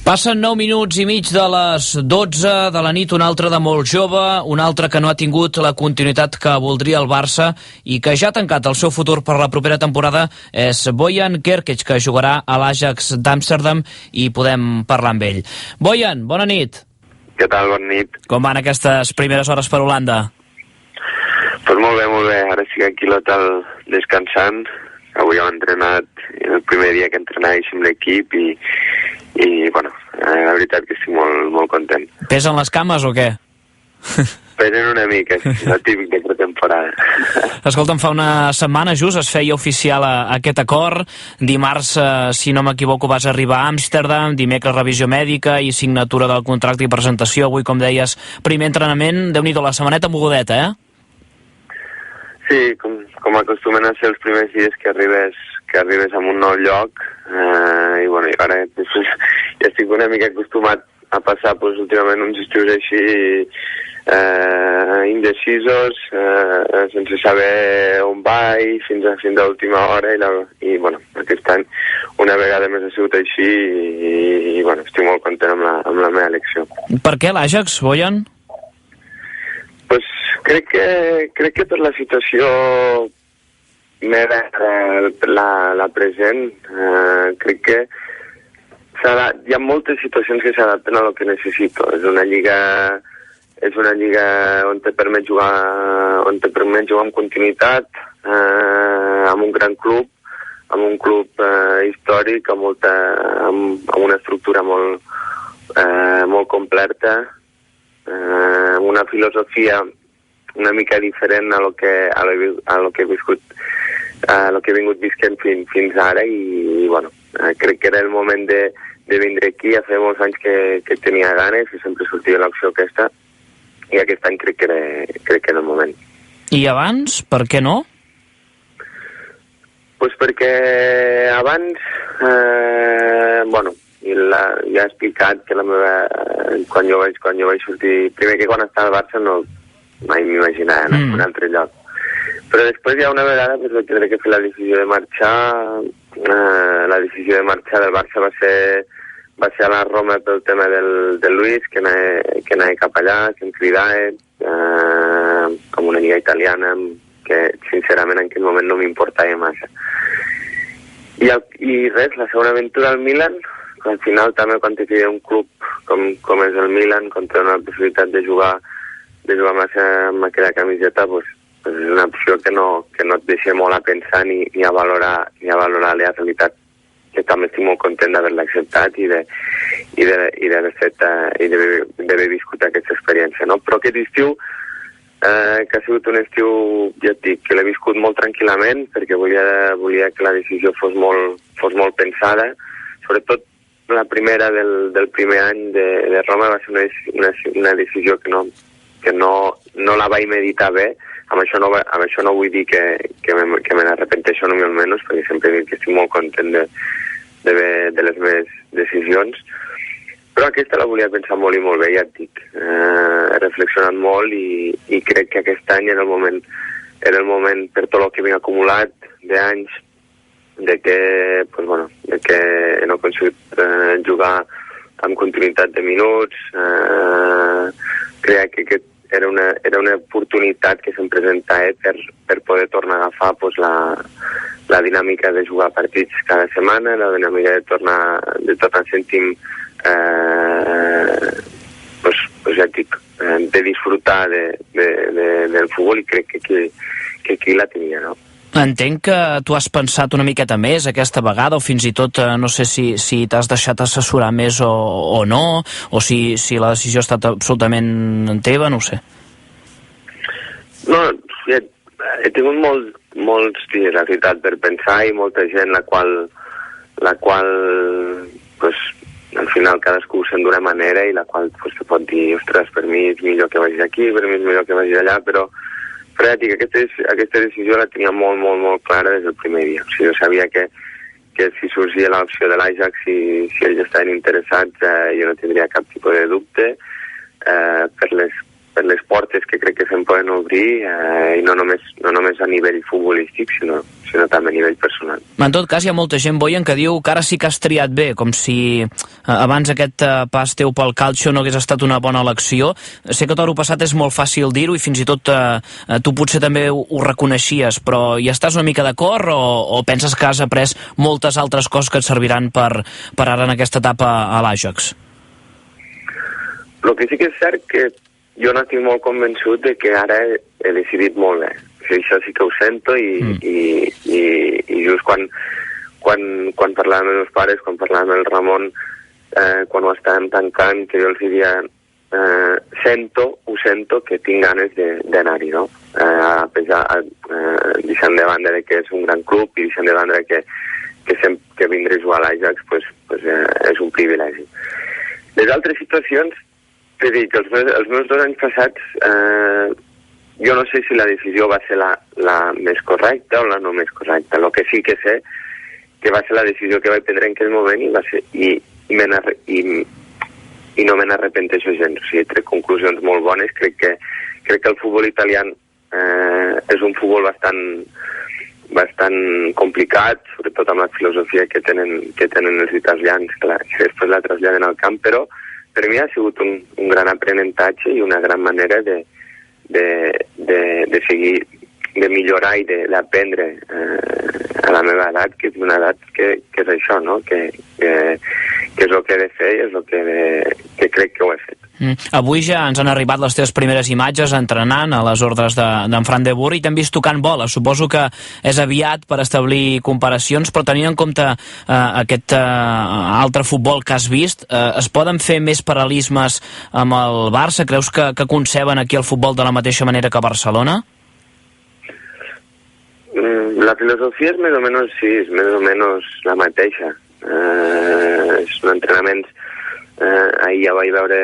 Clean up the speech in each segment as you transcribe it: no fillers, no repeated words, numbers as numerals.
Passen 9 minuts i mig de les 12 de la nit, un altre de molt jove, un altre que no ha tingut la continuïtat que voldria el Barça i que ja ha tancat el seu futur per la propera temporada és Bojan Krkić, que jugarà a l'Ajax d'Amsterdam i podem parlar amb ell. Bojan, bona nit. Què tal, bona nit. Com van aquestes primeres hores per Holanda? Pues molt bé. Ara estic aquí a l'hotel descansant. Avui hem entrenat, el primer dia que entrenàvem l'equip i bueno, la veritat que estic molt content. Pesen les cames o què? Pesen una mica, és el típic de pretemporada. Escolta'm, fa una setmana just es feia oficial aquest acord. Dimarts, si no m'equivoco, vas arribar a Amsterdam, dimecres revisió mèdica i signatura del contracte i presentació. Avui, com deies, primer entrenament. Déu-n'hi-do, la setmaneta mogudeta, eh? Sí, com acostumen a ser els primers dies que arribes a un nou lloc, i bueno, i ara ja estic una mica acostumat a passar últimament uns estius així indecisos, sense saber on vaig fins a l'última hora i bueno, aquest any una vegada més ha sigut així i bueno, estic molt content amb la meva elecció. Per què l'Ajax, Bojan? Pues crec que per la situació meva, la present, crec que hi ha moltes situacions que s'adapten a lo que necessito. És una lliga on te permet jugar amb continuïtat, amb un gran club, amb un club històric, amb una estructura molt completa, amb una filosofia una mica diferent a lo que he viscut, a lo que he vingut visquent fins ara i bueno, crec que era el moment de vindre aquí. Ja feia molts anys que tenia ganes i sempre sortia l'opció aquesta i aquest any crec que era el moment. I abans, per què no? Pues perquè abans bueno, ja he explicat que quan jo vaig sortir, primer que quan estava al Barça mai m''imaginava anar a un altre lloc, però després ja una vegada vaig tindre que fer la decisió de marxar. La decisió de marxar del Barça va ser a la Roma pel tema del Luis, que anava cap allà, que em cridava amb una lliga italiana que sincerament en aquell moment no m'importava massa. I res, la segona aventura al Milan, al final també quan te queda un club com és el Milan, quan té una possibilitat de jugar massa amb aquella camiseta, pues és una opció que no et deixa molt a pensar ni a valorar la realitat, que també estic molt content d'haver-la acceptat i d'haver fet i d'haver viscut aquesta experiència, no? Però aquest estiu, que ha sigut un estiu, ja et dic, que l'he viscut molt tranquil·lament, perquè volia que la decisió fos molt pensada. Sobretot la primera del primer any de Roma va ser una decisió que no la vaig meditar bé. Amb això no vull dir que me n'arrepenteixo no almenys, perquè sempre dic que estic molt content de les meves decisions, però aquesta la volia pensar molt i molt bé, ja et dic. He reflexionat molt i crec que aquest any era el moment per tot el que vinc acumulat d'anys, de que no he aconseguit jugar amb continuïtat de minuts. Crec que aquest era una oportunitat que se'm presentava per poder tornar a agafar la dinàmica de jugar partits cada setmana, la dinàmica de tornar sentir ja et dic, de disfrutar del futbol, i crec que aquí la tenia, no? Entenc que tu has pensat una miqueta més aquesta vegada, o fins i tot no sé si t'has deixat assessorar més o no, o si la decisió ha estat absolutament teva, no ho sé. No, he tingut molts dies, la veritat, per pensar, i molta gent la qual pues, al final cadascú ho sent d'una manera i la qual pues, te pot dir, ostres, per mi és millor que vagi aquí, per mi és millor que vagi allà, però ja dic, aquesta decisió la tenia molt clara des del primer dia. O sigui, jo sabia que si sorgia l'opció de l'Ajax, si ells estaven interessats, jo no tindria cap tipus de dubte per per les portes que crec que se'n poden obrir, i no només a nivell futbolístic, sinó també a nivell personal. En tot cas, hi ha molta gent, Boyan, que diu que ara sí que has triat bé, com si abans aquest pas teu pel calcio no hagués estat una bona elecció. Sé que t'ho passat és molt fàcil dir-ho i fins i tot tu potser també ho reconeixies, però hi estàs una mica d'acord o penses que has après moltes altres coses que et serviran per ara en aquesta etapa a l'Ajax? El que sí que és cert que jo no estic molt convençut de que ara he decidit molt bé. O sigui, això sí que ho sento i just quan parlàvem amb els meus pares, quan parlàvem amb el Ramon, quan ho estàvem tancant, que jo els diria ho sento que tinc ganes d'anar-hi, no? Deixant de banda que és un gran club i deixant de banda que vindré a jugar a l'Ajax pues, és un privilegi. Les altres situacions, t'he dit que els meus 2 anys passats jo no sé si la decisió va ser la més correcta o la no més correcta. El que sí que sé que va ser la decisió que vaig prendre en aquell moment i no me n'arrepenteixo gens. O sigui, trec conclusions molt bones. Crec que el futbol italià és un futbol bastant complicat, sobretot amb la filosofia que tenen els italians, clar, que després la traslladen al camp, però per mi ha sigut un gran aprenentatge i una gran manera de seguir, de millorar i d'aprendre a la meva edat, que és una edat que és això, no? Que és el que he de fer i és el que crec que ho he fet. Avui ja ens han arribat les teves primeres imatges entrenant a les ordres d'en Fran de Boer i t'hem vist tocant bola. Suposo que és aviat per establir comparacions, però tenint en compte aquest altre futbol que has vist, es poden fer més paral·lelismes amb el Barça? Creus que conceben aquí el futbol de la mateixa manera que a Barcelona? La filosofia és més o menys, sí, és més o menys la mateixa. Són entrenaments. Ahir ja vaig veure,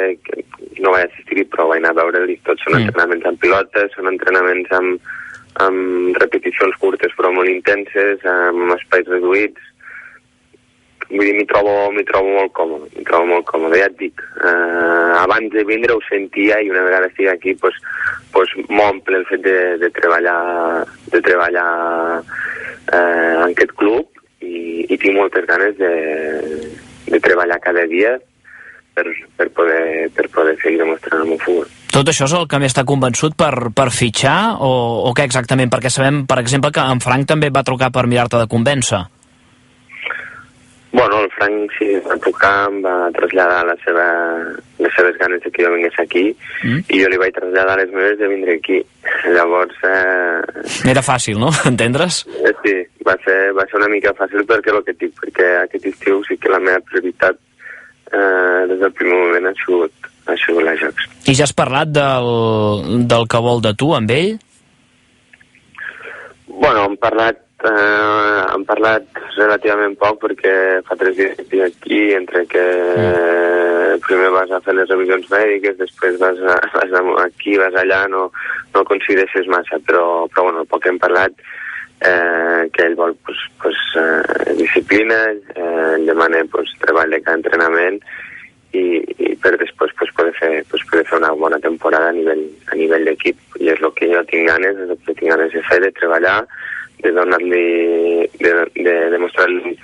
no vaig assistir-hi, però vaig anar a veure-li tots. Són entrenaments amb pilotes, són entrenaments amb repeticions curtes però molt intenses, amb espais reduïts. Vull dir, m'hi trobo molt còmode, ja et dic. Abans de vindre ho sentia i una vegada estic aquí m'omple el fet de treballar en aquest club i tinc moltes ganes de treballar cada dia per poder seguir demostrant el meu futbol. Tot això és el que més t'ha convençut per fitxar o què exactament? Perquè sabem, per exemple, que en Frank també va trucar per mirar-te de convèncer. Bueno, el Frank sí, va trucar, em va traslladar les seves ganes de que jo vingués aquí i jo li vaig traslladar les meves de vindre aquí. Llavors... Era fàcil, no? Entendre's? Sí, va ser una mica fàcil perquè aquest estiu sí que la meva prioritat des del primer moment ha sigut l'Ajax. I ja has parlat del que vol de tu amb ell? Bueno, hem parlat relativament poc perquè fa 3 dies que estic aquí, entre que primer vas a fer les revisions mèdiques, després vas aquí, vas allà, no coincideixes massa, però bueno, el poc que hem parlat que ell vol disciplina, ell demana treball de cada entrenament i per després poder fer una bona temporada a nivell d'equip, i és el que jo tinc ganes, de fer, de treballar, de donar-li, de demostrar-li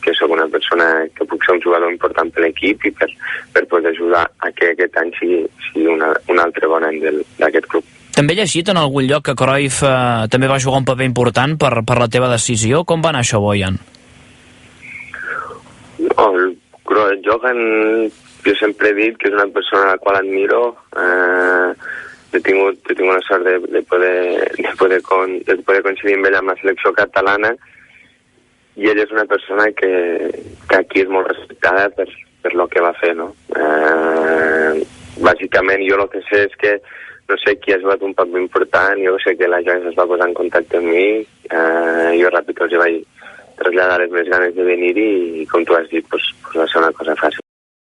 que soc una persona que puc ser un jugador important per l'equip i per poder ajudar a que aquest any sigui un altre bon any d'aquest club. També he llegit en algun lloc que Cruyff també va jugar un paper important per la teva decisió. Com va anar això, Boyan? No, el Cruyff, jo sempre he dit que és una persona a la qual admiro. He tingut la sort de poder coincidir amb ell amb la selecció catalana i ell és una persona que aquí és molt respectada per lo que va fer, no? Bàsicament jo el que sé és que no sé qui ha jugat un paper important, jo sé que l'Ajax es va posar en contacte amb mi, jo ràpid els vaig traslladar les meves ganes de venir i com tu has dit, va ser una cosa fàcil.